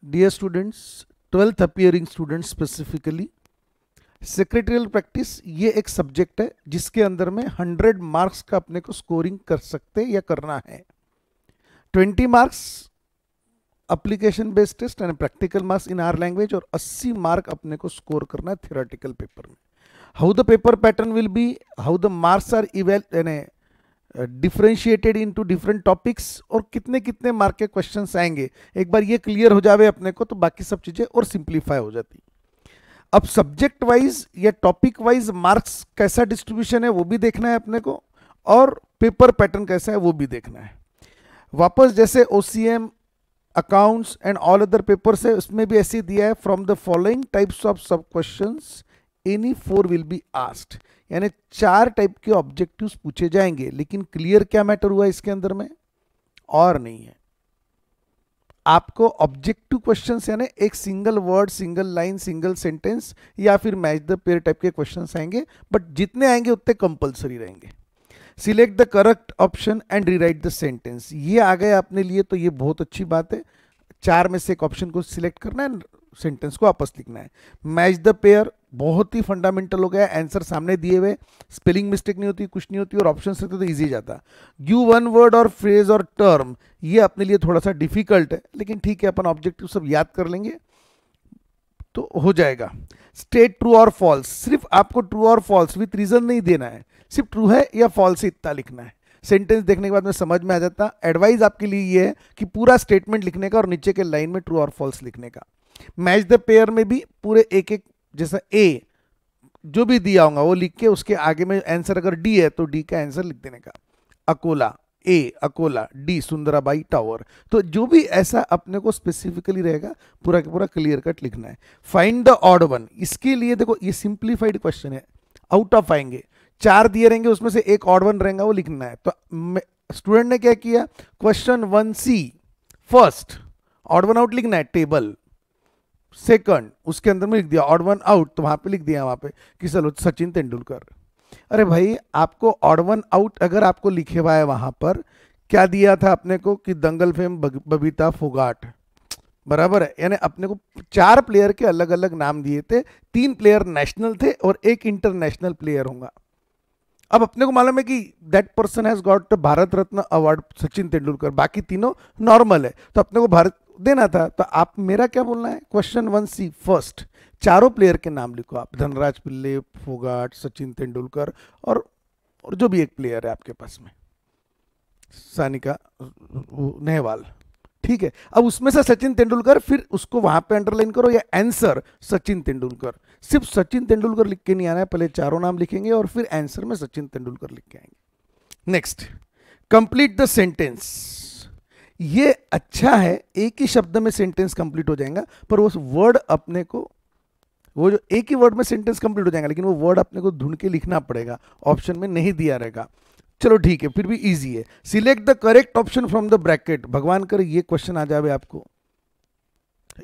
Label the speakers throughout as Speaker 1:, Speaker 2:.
Speaker 1: Dear students, 12th appearing students specifically, secretarial practice ये एक subject है जिसके अंदर में 100 मार्क्स का अपने को स्कोरिंग कर सकते या करना है। 20 marks application based test and practical marks in our language, और 80 मार्क अपने को स्कोर करना है थियोरेटिकल पेपर में। How the paper pattern will be, how the marks are differentiated into different topics, और कितने कितने मार्क के क्वेश्चंस आएंगे, एक बार ये क्लियर हो जावे अपने को तो बाकी सब चीजें और सिंप्लीफाई हो जाती। अब सब्जेक्ट वाइज या टॉपिक वाइज मार्क्स कैसा डिस्ट्रीब्यूशन है वो भी देखना है अपने को, और पेपर पैटर्न कैसा है वो भी देखना है। वापस जैसे OCM, accounts and all other papers है, उसमें भी ऐसे दिया है, from the following types of sub questions any 4 will be asked, यानी 4 टाइप के ऑब्जेक्टिव्स पूछे जाएंगे। लेकिन क्लियर क्या मैटर हुआ इसके अंदर में, और नहीं है, आपको ऑब्जेक्टिव क्वेश्चंस यानी एक single word, single line, single sentence या फिर मैच द पेयर टाइप के क्वेश्चंस आएंगे, बट जितने आएंगे उतने कंपलसरी रहेंगे। Select the correct option and rewrite the sentence, ये आ गए अपने लिए तो ये बहुत अच्छी बात है। 4 में से एक ऑप्शन को सिलेक्ट करना है, सेंटेंस को वापस लिखना है। मैच द पेयर बहुत ही फंडामेंटल हो गया, आंसर सामने दिए हुए, स्पेलिंग मिस्टेक नहीं होती, कुछ नहीं होती, और ऑप्शन रहते तो इजी जाता। गिव वन वर्ड और फ्रेज और टर्म, ये अपने लिए थोड़ा सा डिफिकल्ट है, लेकिन ठीक है, अपन ऑब्जेक्टिव सब याद कर लेंगे तो हो जाएगा। स्टेट ट्रू और फॉल्स, सिर्फ आपको ट्रू और फॉल्स विथ रीजन नहीं देना है, सिर्फ ट्रू है या फॉल्स है इतना लिखना है। सेंटेंस देखने के बाद में समझ में आ जाता। एडवाइस आपके लिए ये है कि पूरा स्टेटमेंट लिखने का और नीचे के लाइन में ट्रू और फॉल्स लिखने का। मैच द पेयर में भी पूरे एक एक, जैसा ए जो भी दिया होगा वो लिख के उसके आगे में आंसर अगर डी है तो डी का आंसर लिख देने का। अकोला, ए अकोला, डी सुंदराबाई टावर, तो जो भी ऐसा अपने को स्पेसिफिकली रहेगा पूरा का पूरा क्लियर कट लिखना है। फाइंड द ऑड वन, इसके लिए देखो ये सिंप्लीफाइड क्वेश्चन है, आउट ऑफ आएंगे, 4 दिए रहेंगे उसमें से एक ऑड वन रहेगा वो लिखना है। तो स्टूडेंट ने क्या किया, question 1C first odd one out लिखना है, टेबल सेकंड उसके अंदर में लिख दिया ऑड वन आउट, तो वहां पे लिख दिया वहां पे कि चलो सचिन तेंदुलकर। अरे भाई आपको ऑड वन आउट अगर आपको लिखे हुआ है वहां पर, क्या दिया था अपने को कि दंगल फेम बबीता फोगाट, बराबर है, यानी अपने को 4 प्लेयर के अलग अलग नाम दिए थे, 3 प्लेयर नेशनल थे और एक इंटरनेशनल प्लेयर होगा। अब अपने को मालूम है कि that person has got Bharat Ratna award Sachin Tendulkar, बाकी तीनों नॉर्मल है, तो अपने को भारत देना था। तो आप मेरा क्या बोलना है, क्वेश्चन 1C फर्स्ट चारों प्लेयर के नाम लिखो आप, धनराज पिल्ले, फोगाट, सचिन तेंदुलकर और जो भी एक प्लेयर है आपके पास में, सानिका नेहवाल, ठीक है। अब उसमें से सचिन तेंदुलकर, फिर उसको वहां पे अंडरलाइन करो या आंसर सचिन तेंदुलकर, सिर्फ सचिन तेंदुलकर लिख के नहीं आना है, पहले चारों नाम लिखेंगे और फिर आंसर में सचिन तेंदुलकर लिख के आएंगे। नेक्स्ट, कंप्लीट द सेंटेंस, ये अच्छा है, एक ही शब्द में सेंटेंस कंप्लीट हो जाएगा, पर वो वर्ड अपने को, वो जो एक ही वर्ड में सेंटेंस कंप्लीट हो जाएगा, लेकिन वो वर्ड अपने को ढूंढ के लिखना पड़ेगा, ऑप्शन में नहीं दिया रहेगा। चलो ठीक है, फिर भी इजी है। Select the correct option from the bracket, भगवान करे ये क्वेश्चन आ जावे आपको,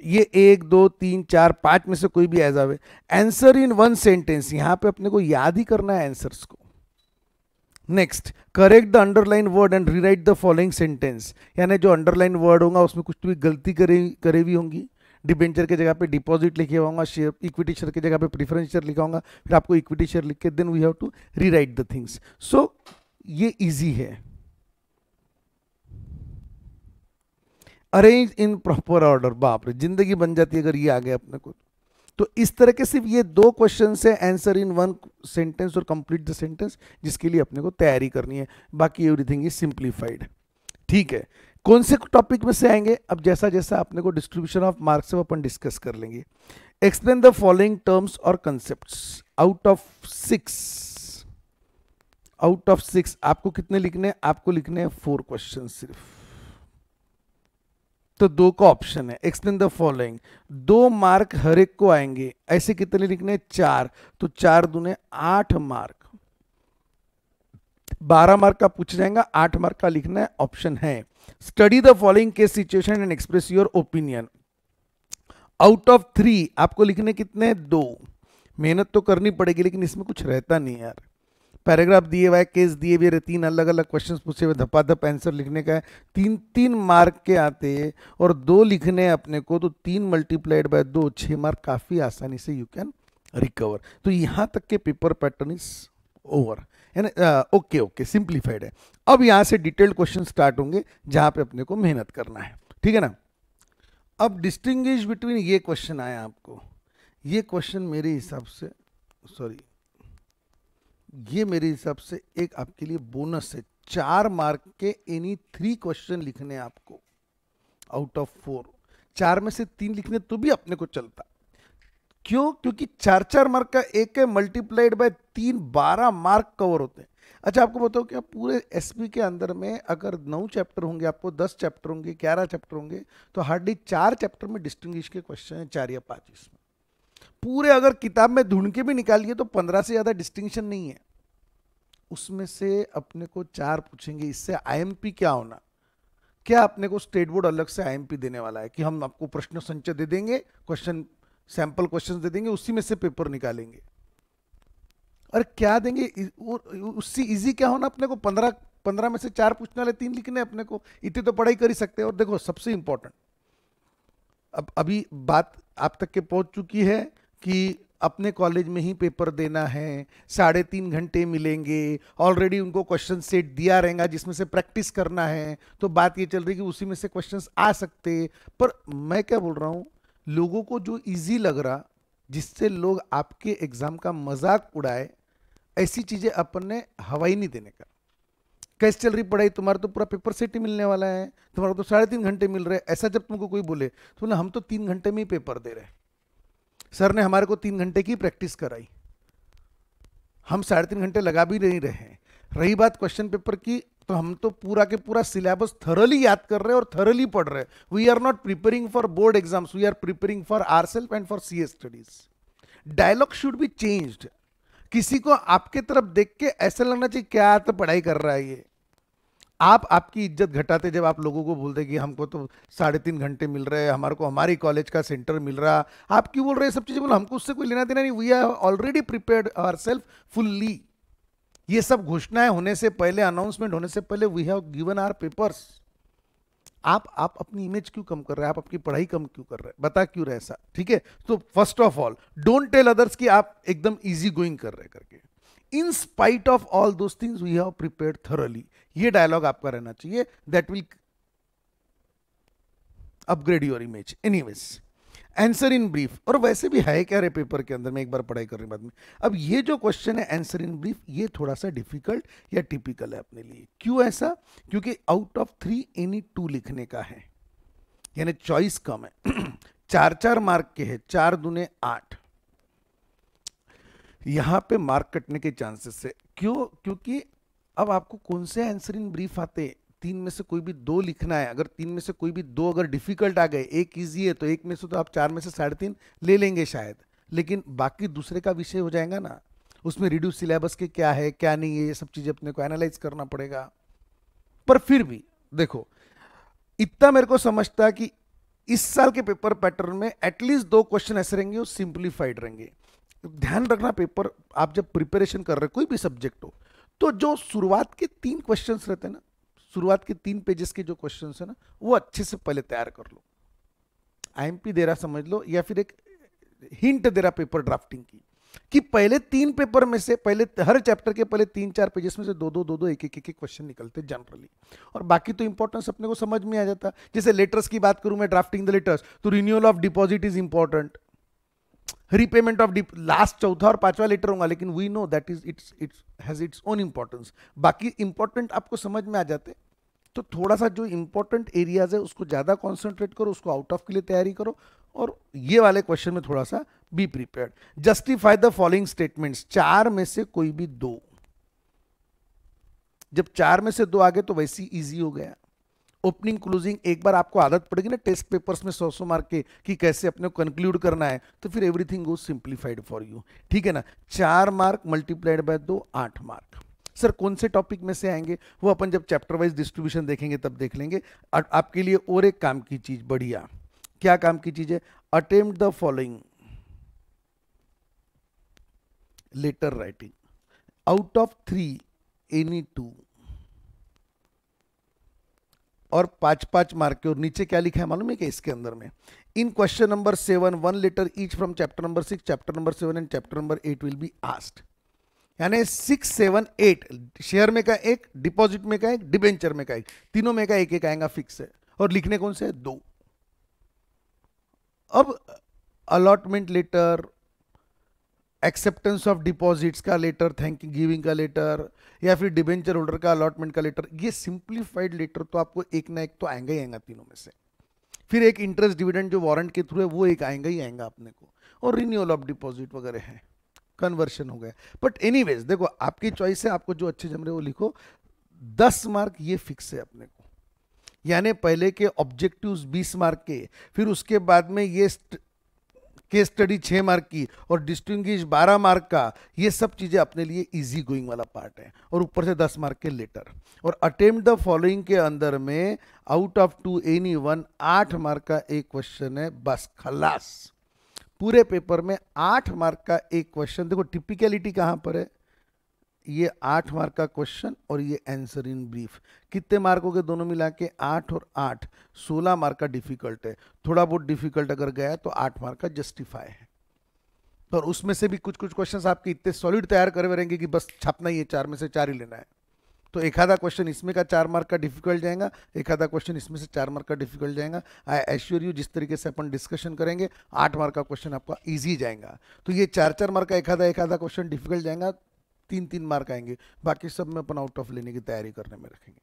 Speaker 1: ये 1 2 3 4 5 में से कोई भी आ जावे। आंसर इन 1 सेंटेंस, यहां पे अपने को याद ही करना है आंसर्स को। Next, correct the underline word and rewrite the following sentence, यानी जो अंडरलाइन वर्ड होगा उसमें कुछ भी गलती करे हुई होंगी, डिबेंचर की जगह पे डिपॉजिट लिखे होगा, शेयर इक्विटी शेयर की जगह पे प्रेफरेंस शेयर लिखा होगा, फिर आपको इक्विटी शेयर लिख के then we have to rewrite the things. So ये इजी है। अरेंज इन प्रॉपर ऑर्डर, बाप रे जिंदगी बन जाती है अगर ये आ गया अपने को। तो इस तरह के सिर्फ ये 2 क्वेश्चन से आंसर इन 1 सेंटेंस और कंप्लीट द सेंटेंस, जिसके लिए अपने को तैयारी करनी है, बाकी एवरीथिंग इज सिंप्लीफाइड। ठीक है, कौन से टॉपिक में से आएंगे, अब जैसा जैसा अपने को डिस्ट्रीब्यूशन ऑफ मार्क्स है अपन डिस्कस कर लेंगे। एक्सप्लेन द फॉलोइंग टर्म्स और कंसेप्ट्स, आउट ऑफ 6 आपको कितने लिखने हैं, आपको लिखने हैं 4 क्वेश्चन सिर्फ, तो 2 का ऑप्शन है। एक्सप्लेन द फॉलोइंग, 2 मार्क हर एक को आएंगे, ऐसे कितने लिखने, 4, तो 4 दूने 8 मार्क, 12 मार्क का पूछ जाएगा, 8 मार्क का लिखना है, ऑप्शन है। Study the following case situation and express your opinion, out of 3 आपको लिखने कितने, 2, मेहनत तो करनी पड़ेगी लेकिन इसमें कुछ रहता नहीं यार, पैराग्राफ दिए हुआ है, केस दिए हुए, 3 अलग अलग क्वेश्चंस पूछे हुए, धपाधप आंसर लिखने का है, 3-3 मार्क के आते हैं और 2 लिखने हैं अपने को, तो 3 मल्टीप्लाइड बाय 2 6 मार्क काफी आसानी से यू कैन रिकवर। तो यहां तक के पेपर पैटर्न इज ओवर है ना। ओके ओके, सिंप्लीफाइड है। अब यहां से डिटेल्ड क्वेश्चन स्टार्ट होंगे जहां पे अपने को मेहनत करना है, ठीक है ना। अब डिस्टिंग्विश बिटवीन, ये क्वेश्चन आया आपको, ये क्वेश्चन मेरे हिसाब से, सॉरी, ये मेरे हिसाब से एक आपके लिए बोनस है। 4 मार्क के एनी 3 क्वेश्चन लिखने हैं आपको आउट ऑफ 4। 4 में से 3 लिखने तो भी अपने को चलता। क्यों? क्योंकि 4-4 मार्क का एक है, मल्टीप्लाइड बाय 3 12 मार्क कवर होते हैं। अच्छा आपको बताओ क्या पूरे एसपी के अंदर में अगर 9 चैप्टर होंगे, आपको 10 चैप्टर होंगे, 11 चैप्टर होंगे, तो हार्डली 4 चैप्टर में डिस्टिंग्विश के क्वेश्चन है, 4 या 5 इसमें। पूरे अगर किताब में ढूंढ के भी निकालिए तो 15 से ज्यादा डिस्टिंक्शन नहीं है। उसमें से अपने को 4 पूछेंगे। इससे आईएमपी क्या होना, क्या अपने को स्टेट बोर्ड अलग से आईएमपी देने वाला है कि हम आपको प्रश्न संचय दे देंगे, क्वेश्चन सैंपल क्वेश्चन दे देंगे, उसी में से पेपर निकालेंगे। और क्या देंगे उससे इजी क्या होना अपने को, 15 में से 4 पूछने वाले 3 लिखने अपने को, इतनी तो पढ़ाई कर ही सकते हैं। और देखो सबसे इंपॉर्टेंट, अब अभी बात आप तक के पहुंच चुकी है कि अपने कॉलेज में ही पेपर देना है, 3.5 घंटे मिलेंगे, ऑलरेडी उनको क्वेश्चन सेट दिया रहेगा जिसमें से प्रैक्टिस करना है, तो बात ये चल रही है कि उसी में से क्वेश्चंस आ सकते। पर मैं क्या बोल रहा हूं, लोगों को जो इजी लग रहा, जिससे लोग आपके एग्जाम का मजाक उड़ाए, ऐसी चीजें अपन ने हवाई नहीं देने का। कैसे चल रही पढ़ाई, तुम्हारा तो पूरा पेपर सेट ही मिलने वाला है, तुम्हारा तो 3.5 घंटे मिल रहे हैं, ऐसा जब तुमको कोई बोले तो ना हम तो 3 घंटे में ही पेपर दे रहे हैं, सर ने हमारे को 3 घंटे की प्रैक्टिस कराई, हम 3.5 घंटे लगा भी नहीं रहे हैं। रही बात क्वेश्चन पेपर की, तो हम तो पूरा के पूरा सिलेबस थरली याद कर रहे हैं और थरली पढ़ रहे हैं। We are not preparing for board exams, we are preparing for ourself and for CA studies. Dialogue should be changed. किसी को आपके तरफ देख के ऐसा लगना चाहिए क्या तो पढ़ाई कर रहा है ये। आप आपकी इज्जत घटाते जब आप लोगों को बोलते कि हमको तो 3.5 घंटे मिल रहे हैं, हमारे को हमारी कॉलेज का सेंटर मिल रहा, आप क्यों बोल रहे हैं सब चीजें, बोलो हमको उससे कोई लेना देना नहीं, we are already prepared ourself fully. ये सब घोषणाएं होने से पहले, अनाउंसमेंट होने से पहले we have given our papers. आप अपनी इमेज क्यों कम कर रहे हैं, आप अपनी पढ़ाई कम क्यों कर रहे हैं, बता क्यों रहे ऐसा, ठीक है। तो first of all don't tell others कि आप एकदम इजी गोइंग कर रहे हैं करके। In spite of all those things we have prepared thoroughly, ये डायलॉग आपका रहना चाहिए, that will upgrade your image. Anyways, answer in brief, और वैसे भी है क्या रे पेपर के अंदर में, एक बार पढ़ाई करने के बाद में। अब ये जो क्वेश्चन है आंसर इन ब्रीफ, ये थोड़ा सा डिफिकल्ट या टिपिकल है अपने लिए। क्यों ऐसा? क्योंकि आउट ऑफ 3 एनी 2 लिखने का है, यानी चॉइस कम है। 4-4 मार्क के है, 4 दूने 8, यहां पे मार्क कटने के चांसेस है। क्यों? क्योंकि अब आपको कौन से आंसर इन ब्रीफ आते, 3 में से कोई भी 2 लिखना है। अगर 3 में से कोई भी 2 अगर डिफिकल्ट आ गए, एक इजी है, तो एक में से तो आप 4 में से 3.5 ले लेंगे शायद, लेकिन बाकी दूसरे का विषय हो जाएगा ना, उसमें रिड्यूस सिलेबस के क्या है क्या नहीं है, ये सब चीजें अपने को एनालाइज करना पड़ेगा। पर फिर भी देखो, इतना मेरे को समझता कि इस साल के पेपर पैटर्न में एटलीस्ट 2 क्वेश्चन ऐसे रहेंगे वो सिंप्लीफाइड रहेंगे। ध्यान रखना, पेपर आप जब प्रिपरेशन कर रहे हो कोई भी सब्जेक्ट हो, तो जो शुरुआत के 3 क्वेश्चंस रहते हैं ना, शुरुआत के 3 पेजेस के जो क्वेश्चंस है ना, वो अच्छे से पहले तैयार कर लो। आईएमपी दे रहा समझ लो, या फिर एक हिंट दे रहा पेपर ड्राफ्टिंग की, कि पहले 3 पेपर में से, पहले हर चैप्टर के पहले 3-4 पेजेस में से 2-2 एक क्वेश्चन निकलते जनरली, और बाकी तो इंपॉर्टेंस अपने को समझ में आ जाता। जैसे लेटर्स की बात करूं मैं, ड्राफ्टिंग द लेटर्स, तो renewal of deposit is important, repayment of last चौथा और 5वां लेटर होगा, लेकिन we know that is it's has its own importance. बाकी इंपॉर्टेंट आपको समझ में आ जाते, तो थोड़ा सा जो इंपॉर्टेंट एरियाज है उसको ज्यादा कॉन्सेंट्रेट करो, उसको आउट ऑफ के लिए तैयारी करो, और ये वाले क्वेश्चन में थोड़ा सा be prepared. Justify the following statements, 4 में से कोई भी 2, जब 4 में से 2 आ गए तो वैसे ही ईजी हो गया। ओपनिंग क्लोजिंग एक बार आपको आदत पड़ेगी ना टेस्ट पेपर्स में 100 मार्क के, कि कैसे अपने को कंक्लूड करना है, तो फिर everything goes simplified for you, ठीक है ना। 4 mark multiplied by 2 8 mark. Sir कौन से टॉपिक में से आएंगे, वो अपन जब चैप्टर वाइज डिस्ट्रीब्यूशन देखेंगे तब देख लेंगे। आपके लिए और एक काम की चीज, बढ़िया, क्या काम की चीज है, attempt the following letter writing. Out of 3 any 2 और 5-5 मार्क के। और नीचे क्या लिखा है मालूम है क्या इसके अंदर में? In question number 7 1 letter each from chapter number 6, chapter number 7 and chapter number 8 will be asked. यानी 6 7 8 शेयर में का एक, डिपॉजिट में का एक, डिबेंचर में का एक, तीनों में का एक एक आएगा फिक्स है। और लिखने कौन से है? 2। अब allotment letter, acceptance of deposits का लेटर, थैंक यू गिविंग का लेटर, या फिर डिबेंचर होल्डर का अलॉटमेंट का लेटर, ये सिंप्लीफाइड लेटर तो आपको एक ना एक तो आएगा ही आएगा तीनों में से। फिर एक इंटरेस्ट डिविडेंड जो वारंट के थ्रू है वो एक आएगा ही आएगा अपने को, और रिन्यूअल ऑफ डिपॉजिट वगैरह है, कन्वर्शन हो गया। बट एनीवेज देखो आपकी चॉइस है, आपको जो अच्छे जम रहे वो लिखो। 10 मार्क ये फिक्स है अपने को, यानी पहले के ऑब्जेक्टिव्स 20 मार्क के, फिर उसके बाद में ये केस स्टडी 6 मार्क की और डिस्टिंग्विश 12 मार्क का, ये सब चीजें अपने लिए इजी गोइंग वाला पार्ट है। और ऊपर से 10 मार्क के लेटर। और अटेम्प्ट द फॉलोइंग के अंदर में आउट ऑफ 2 एनी 1 8 मार्क का एक क्वेश्चन है, बस खलास। पूरे पेपर में 8 मार्क का एक क्वेश्चन। देखो टिपिकलिटी कहां पर है, ये 8 मार्क का क्वेश्चन और ये आंसर इन ब्रीफ। कितने मार्क हो गए दोनों मिला के? 8 और 8 16 मार्क का डिफिकल्ट है। थोड़ा बहुत डिफिकल्ट अगर गया तो 8 मार्क का जस्टिफाई है। और उसमें से भी कुछ कुछ क्वेश्चंस आपके इतने सॉलिड तैयार करे हुए रहेंगे कि बस छापना ही है, 4 में से 4 ही लेना है। तो एक आधा क्वेश्चन इसमें का 4 मार्क का डिफिकल्ट जाएगा, एक आधा क्वेश्चन इसमें से 4 मार्क का डिफिकल्ट जाएगा। आई एश्योर यू जिस तरीके से अपन डिस्कशन करेंगे 8 मार्क का क्वेश्चन आपका इजी जाएगा। तो ये 4-4 मार्क का एक आधा क्वेश्चन डिफिकल्ट जाएगा, 3-3 मार्क आएंगे। बाकी सब में अपन आउट ऑफ लेने की तैयारी करने में रखेंगे।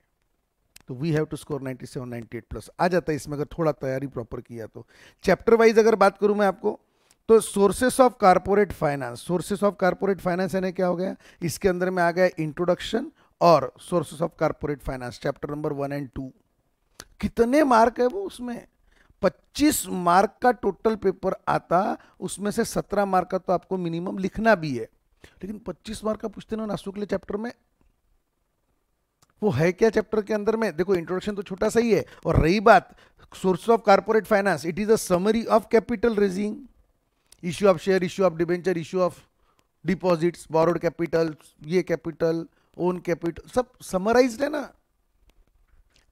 Speaker 1: तो we have to score 97 98 plus आ जाता है इसमें अगर थोड़ा तैयारी प्रॉपर किया तो। चैप्टर वाइज अगर बात करूं मैं आपको, तो sources of corporate finance, sources of corporate finance यानी क्या हो गया, इसके अंदर में आ गया इंट्रोडक्शन और sources of corporate finance, chapter number 1 and 2। कितने मार्क है वो उसमें? 25 मार्क का टोटल पेपर आता, उसमें से 17 मार्क का तो आपको मिनिमम लिखना भी है। लेकिन 25 मार्क का पूछते ना नासुक के चैप्टर में, वो है क्या चैप्टर के अंदर में? देखो इंट्रोडक्शन तो छोटा सा ही है। और रही बात source of corporate finance, it is a summary of capital raising, issue of share, issue of debenture, issue of deposits, borrowed capital, ये कैपिटल, ओन कैपिटल, सब समराइज्ड है ना।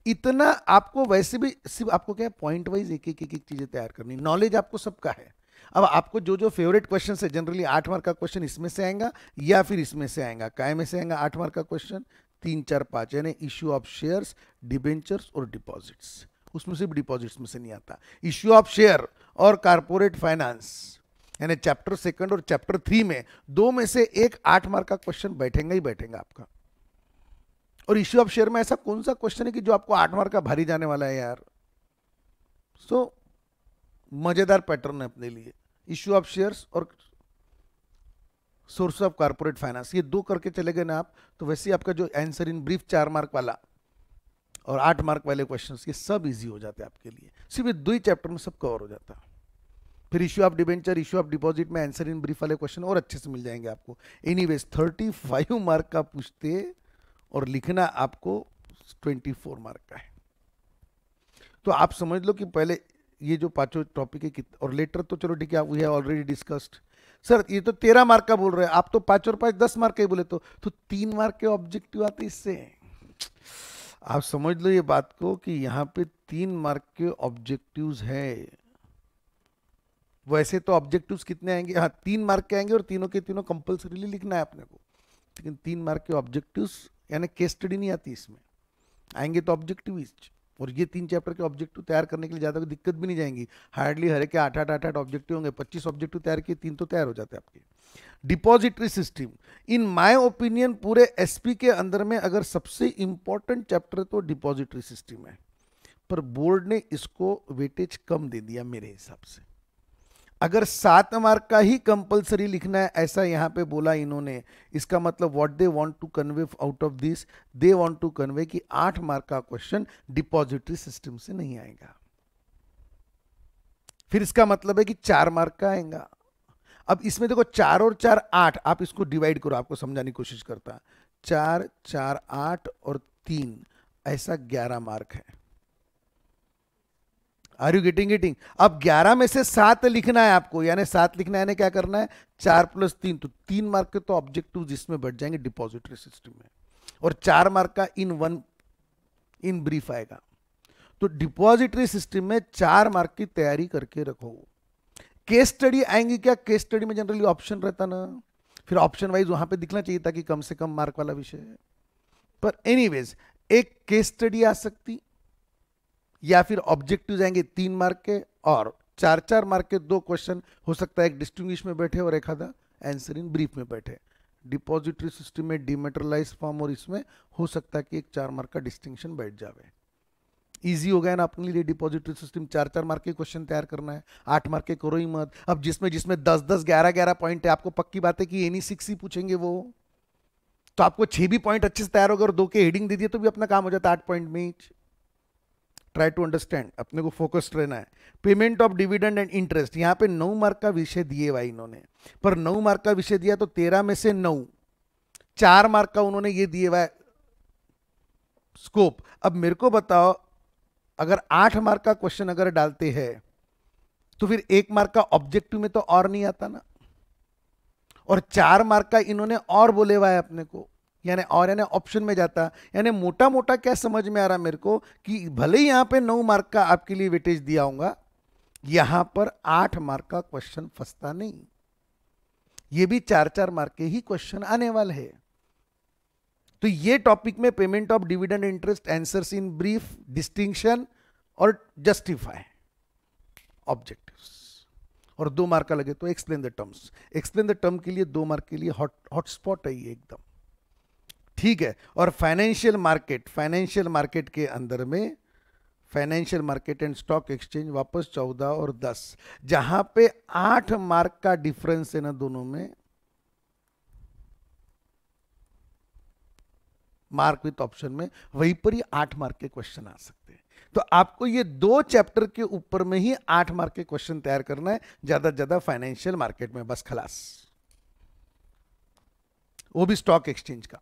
Speaker 1: इतना आपको वैसे भी सिर्फ आपको क्या है, पॉइंट वाइज एक एक चीजें तैयार करनी। नॉलेज आपको सबका है। अब आपको जो जो फेवरेट क्वेश्चन है, जनरली 8 मार्क का क्वेश्चन इसमें से आएगा या फिर इसमें से आएगा। काय में से आएगा 8 मार्क का क्वेश्चन? 3 4 5, यानी इश्यू ऑफ शेयर्स, डिबेंचर्स और डिपॉजिट्स। उसमें सिर्फ डिपॉजिट्स में से नहीं आता। इश्यू ऑफ शेयर और कारपोरेट फाइनेंस, यानी चैप्टर 2 और चैप्टर 3 में 2 में से एक 8 मार्क का क्वेश्चन बैठेगा ही बैठेगा आपका। और इश्यू ऑफ शेयर में ऐसा कौन सा क्वेश्चन है कि जो आपको 8 मार्क का भारी जाने वाला है यार? सो मजेदार पैटर्न है अपने लिए। इश्यू ऑफ शेयर्स और सोर्स ऑफ कारपोरेट फाइनेंस, ये 2 करके चले गए ना आप, तो वैसे ही आपका जो आंसर इन ब्रीफ 4 मार्क वाला और 8 मार्क वाले क्वेश्चंस, ये सब इजी हो जाते हैं आपके लिए। सिर्फ 2 ही चैप्टर में सब कवर हो जाता है। फिर issue of debenture, issue of deposit में आंसर इन ब्रीफ वाले क्वेश्चन और अच्छे से मिल जाएंगे आपको। एनीवेज 35 मार्क का पूछते और लिखना आपको 24 मार्क का है। तो आप समझ लो कि पहले ये जो 5 टॉपिक है, और लेटर तो चलो ठीक है, we have already discussed. Sir ये तो 13 मार्क का बोल रहे हैं आप, तो 5 और 5 10 मार्क का ही बोले, तो 3 मार्क के ऑब्जेक्टिव आते इससे। आप समझ लो ये बात को कि यहाँ पे 3 मार्क के ऑब्जेक्टिव्स है। वैसे तो ऑब्जेक्टिव्स कितने आएंगे? हाँ 3 मार्क के आएंगे और तीनों के तीनों कंपल्सरीली लिखना है अपने को। लेकिन 3 मार्क के ऑब्जेक्टिव्स यानी केस स्टडी नहीं आती इसमें, आएंगे तो ऑब्जेक्टिव। और ये 3 चैप्टर के ऑब्जेक्टिव तैयार करने के लिए ज़्यादा कोई दिक्कत भी नहीं जाएंगी। हार्डली हर के 8 ऑब्जेक्टिव होंगे, 25 ऑब्जेक्टिव तैयार किए, 3 तो तैयार हो जाते हैं आपके। Depository system, in my opinion पूरे एसपी के अंदर में अगर सबसे इंपॉर्टेंट चैप्टर तो डिपॉजिटरी सिस्टम है, पर बोर्ड ने इसको वेटेज कम दे दिया मेरे हिसाब से। अगर 7 मार्क का ही कंपलसरी लिखना है ऐसा यहां पे बोला इन्होंने, इसका मतलब what they want to convey out of this, they want to convey कि 8 मार्क का क्वेश्चन डिपॉजिटरी सिस्टम से नहीं आएगा। फिर इसका मतलब है कि 4 मार्क का आएगा। अब इसमें देखो 4 और 4 8, आप इसको डिवाइड करो, आपको समझाने की कोशिश करता। 4 4 8 और 3 ऐसा 11 मार्क है। Are you getting? अब 11 में से 7 लिखना है आपको, यानी 7 लिखना है, यानी क्या करना है, 4+3, तो 3 मार्क के तो ऑब्जेक्टिव जिसमें बढ़ जाएंगे डिपॉजिटरी सिस्टम में, और 4 मार्क का इन ब्रीफ आएगा। तो डिपॉजिटरी सिस्टम में 4 मार्क की तैयारी करके रखो। केस स्टडी आएंगी क्या? केस स्टडी में जनरली ऑप्शन रहता ना, फिर ऑप्शन वाइज वहां पे दिखना चाहिए था कि कम से कम मार्क वाला विषय है। पर एनीवेज एक केस स्टडी आ सकती, या फिर ऑब्जेक्टिव जाएंगे 3 मार्क के, और 4-4 मार्क के 2 क्वेश्चन हो सकता है, एक डिस्टिंग्विश में बैठे और एक आधा आंसर इन ब्रीफ में बैठे। डिपॉजिटरी सिस्टम में डिमेटेरियलाइज फॉर्म, और इसमें हो सकता है कि एक 4 मार्क का डिस्टिंक्शन बैठ जावे। इजी हो गया ना अपने लिए डिपॉजिटरी सिस्टम। 4-4 मार्क के क्वेश्चन तैयार करना है, 8 मार्क के करो ही मत। अब जिसमें जिसमें 10-10, 11-11 पॉइंट है, आपको पक्की बात है कि एनी 6 ही पूछेंगे वो, तो आपको 6 भी पॉइंट अच्छे से तैयार होगा, और 2 के हेडिंग दे दिए तो भी अपना काम हो जाता है 8 पॉइंट में ही। ट्राई टू अंडरस्टैंड, अपने को फोकस्ड रहना है। Payment of dividend and interest, यहां पे 9 मार्क का विषय दिए भाई इन्होंने, पर 9 मार्क का विषय दिया तो 13 में से 9, 4 मार्क का उन्होंने ये दिए हुआ स्कोप। अब मेरे को बताओ, अगर 8 मार्क का क्वेश्चन अगर डालते हैं तो फिर 1 मार्क का ऑब्जेक्टिव में तो और नहीं आता ना, और 4 मार्क का इन्होंने और बोले हुआ है अपने को, यानी और यानी ऑप्शन में जाता। यानी मोटा मोटा क्या समझ में आ रहा मेरे को, कि भले ही यहां पे 9 मार्क का आपके लिए वेटेज दिया होगा, यहां पर 8 मार्क का क्वेश्चन फंसता नहीं, ये भी 4-4 मार्क के ही क्वेश्चन आने वाले हैं। तो ये टॉपिक में payment of dividend interest, answers in brief, distinction और जस्टिफाई ऑब्जेक्टिव्स, और 2 मार्क का लगे तो explain the terms. Explain the term के लिए 2 मार्क के लिए हॉटस्पॉट है ये एकदम, ठीक है। और फाइनेंशियल मार्केट के अंदर में financial market and stock exchange वापस 14 और 10, जहां पे 8 मार्क का डिफरेंस है ना दोनों में, मार्क विथ ऑप्शन में, वहीं पर ही 8 मार्क के क्वेश्चन आ सकते हैं। तो आपको ये 2 चैप्टर के ऊपर में ही 8 मार्क के क्वेश्चन तैयार करना है, ज्यादा से ज्यादा फाइनेंशियल मार्केट में, बस खलास, वो भी स्टॉक एक्सचेंज का।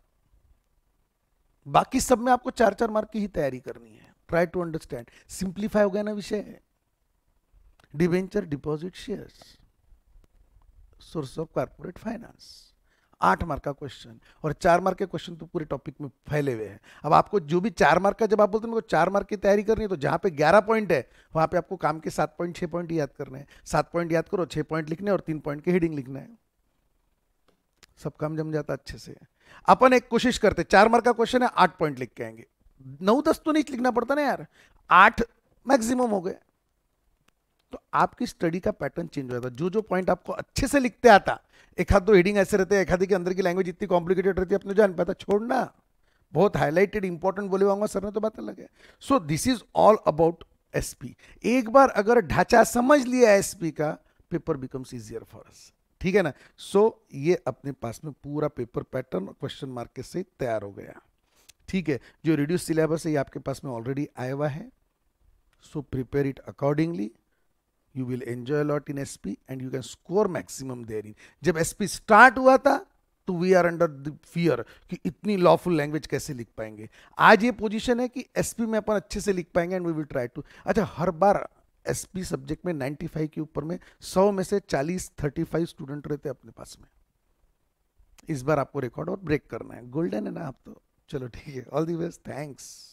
Speaker 1: बाकी सब में आपको 4-4 मार्क की ही तैयारी करनी है। ट्राई टू अंडरस्टैंड, सिंप्लीफाई हो गया ना विषय। Debenture, deposit, shares, source of corporate finance, 8 mark का क्वेश्चन, और 4 मार्क के क्वेश्चन तो पूरे टॉपिक में फैले हुए हैं। अब आपको जो भी 4 मार्क का, जब आप बोलते हैं 4 मार्क की तैयारी करनी है, तो जहां पे 11 पॉइंट है वहां पे आपको काम के 7 पॉइंट 6 पॉइंट याद करने हैं। 7 पॉइंट याद करो, 6 पॉइंट लिखने, और 3 पॉइंट के हेडिंग लिखना है, सब काम जम जाता अच्छे से। अपन एक कोशिश करते, 4 मार्क का क्वेश्चन है, 8 पॉइंट लिख के आएंगे, 9-10 तो नहीं लिखना पड़ता ना यार, 8 मैक्सिमम हो गए। तो आपकी स्टडी का पैटर्न चेंज हो जाता। जो जो पॉइंट आपको अच्छे से लिखते आता, एक हाथ 2 हेडिंग ऐसे रहते हैं, एक हाथ के अंदर की लैंग्वेज इतनी कॉम्प्लिकेटेड रहती है, अपने जान पाता, छोड़ना, बहुत हाईलाइटेड इंपॉर्टेंट बोले होंगे सर ने तो बात अलग है। So this is all about SP. एक बार अगर ढांचा समझ लिया एसपी का, paper becomes easier for us, ठीक है ना। सो ये अपने पास में पूरा पेपर पैटर्न क्वेश्चन मार्क के से तैयार हो गया, ठीक है। जो रिड्यूस सिलेबस है ये आपके पास में ऑलरेडी आया हुआ है, so prepare it accordingly. You will enjoy a lot in SP and you can score maximum therein. जब SP स्टार्ट हुआ था तो we are under the fear कि इतनी लॉफुल लैंग्वेज कैसे लिख पाएंगे। आज ये पोजीशन है कि SP में अपन अच्छे से लिख पाएंगे, and we will try to. अच्छा, हर बार SP सब्जेक्ट में 95 के ऊपर में 100 में से 40-35 स्टूडेंट रहते हैं अपने पास में। इस बार आपको रिकॉर्ड और ब्रेक करना है, गोल्डन है ना आप तो। चलो ठीक है, ऑल दी बेस्ट, थैंक्स।